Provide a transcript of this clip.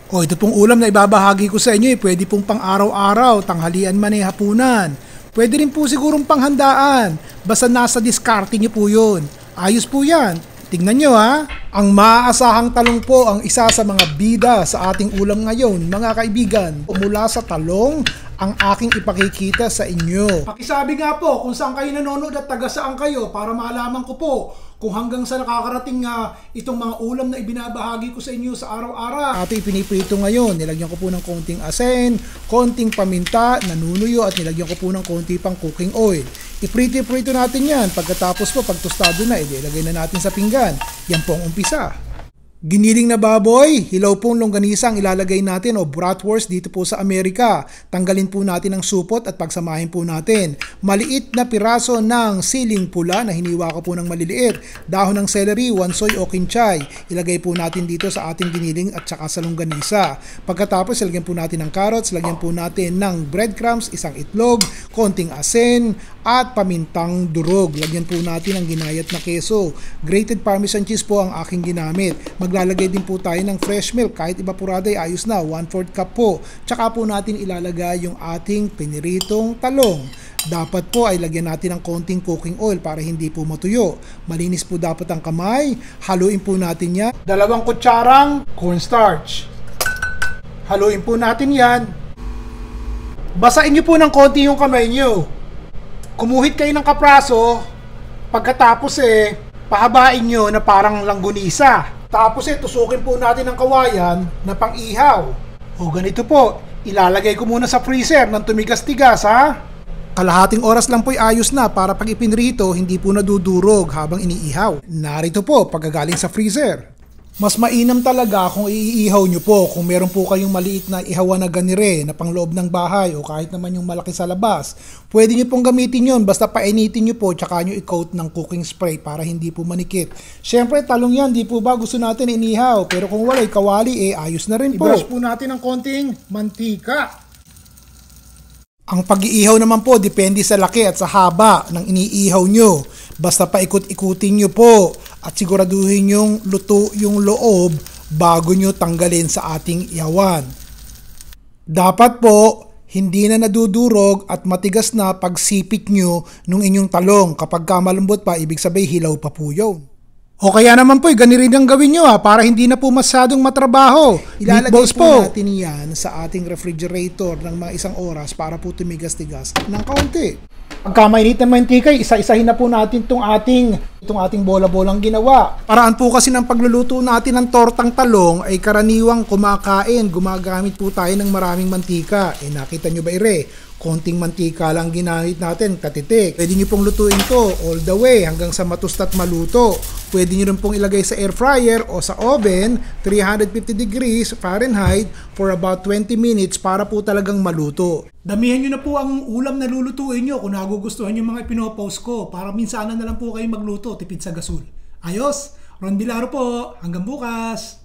O ito pong ulam na ibabahagi ko sa inyo pwede pong pang araw-araw, tanghalian man ay hapunan. Pwede rin po sigurong panghandaan, basta nasa diskarte nyo po yun. Ayos po yan. Tingnan nyo ha. Ang maaasahang talong po ang isa sa mga bida sa ating ulam ngayon, mga kaibigan. Mula sa talong, ang aking ipakikita sa inyo. Pakisabi nga po kung saan kayo nanonood at taga saan kayo para maalaman ko po kung hanggang sa nakakarating itong mga ulam na ibinabahagi ko sa inyo sa araw-araw. Ato ipiniprito ngayon, nilagyan ko po ng konting asin, konting paminta, nanunuyo at nilagyan ko po ng konti pang cooking oil. Iprito-prito natin yan. Pagkatapos po, pag tostado na, ilagay na natin sa pinggan. Yan po ang umpisa. Giniling na baboy, hilaw pong longganisa ang ilalagay natin o bratwurst dito po sa Amerika. Tanggalin po natin ang supot at pagsamahin po natin. Maliit na piraso ng siling pula na hiniwa ko po ng maliliit. Dahon ng celery, 1 soy o kinchay. Ilagay po natin dito sa ating giniling at saka sa longganisa. Pagkatapos, lagyan po natin ng carrots, lagyan po natin ng breadcrumbs, isang itlog, konting asin, at pamintang durog. Lagyan po natin ang ginayat na keso. Grated parmesan cheese po ang aking ginamit. Maglalagay din po tayo ng fresh milk. Kahit evaporada ay ayos na, 1/4 cup po. Tsaka po natin ilalagay yung ating piniritong talong. Dapat po ay lagyan natin ng konting cooking oil para hindi po matuyo. Malinis po dapat ang kamay. Haluin po natin yan. 2 kutsarang cornstarch. Haluin po natin yan. Basain nyo po ng konti yung kamay nyo. Kumuhit kayo ng kapraso, pagkatapos pahabain nyo na parang langgunisa. Tapos tusukin po natin ang kawayan na pang-ihaw. O ganito po, ilalagay ko muna sa freezer ng tumigas-tigas ha. Kalahating oras lang po ayos na para pag ipinrito, hindi po nadudurog habang iniihaw. Narito po pagkagaling sa freezer. Mas mainam talaga kung iihaw nyo po kung meron po kayong maliit na ihawan na ganire na pangloob ng bahay o kahit naman yung malaki sa labas. Pwede nyo pong gamitin yun basta painitin nyo po tsaka nyo i-coat ng cooking spray para hindi po manikit. Siyempre talong yan, di po ba gusto natin inihaw pero kung wala'y kawali ayos na rin po. I-brush po natin ng konting mantika. Ang pag-iihaw naman po depende sa laki at sa haba ng iniihaw nyo. Basta paikot-ikutin nyo po at siguraduhin yung luto yung loob bago nyo tanggalin sa ating ihawan. Dapat po hindi na nadudurog at matigas na pagsipit nyo nung inyong talong. Kapag malambot pa, ibig sabihin hilaw pa po yun. O kaya naman po, ganun rin ang gawin nyo para hindi na po masyadong matrabaho. Ilalagay po natin yan sa ating refrigerator ng mga 1 oras para po tumigas-tigas ng kaunti. Pagka mainit na mantika, isa-isahin na po natin itong ating bola-bolang ginawa. Paraan po kasi ng pagluluto natin ng tortang talong ay karaniwang kumakain. Gumagamit po tayo ng maraming mantika. Nakita nyo ba konting mantika lang ginamit natin, katitik. Pwede nyo pong lutuin to all the way hanggang sa matusta at maluto. Pwede nyo rin pong ilagay sa air fryer o sa oven, 350 degrees Fahrenheit for about 20 minutes para po talagang maluto. Damihan nyo na po ang ulam na lulutuin nyo kung nagugustuhan yung mga ipinopost ko para minsanan na lang po kayo magluto, tipid sa gasol. Ayos! Ron Bilaro po, hanggang bukas!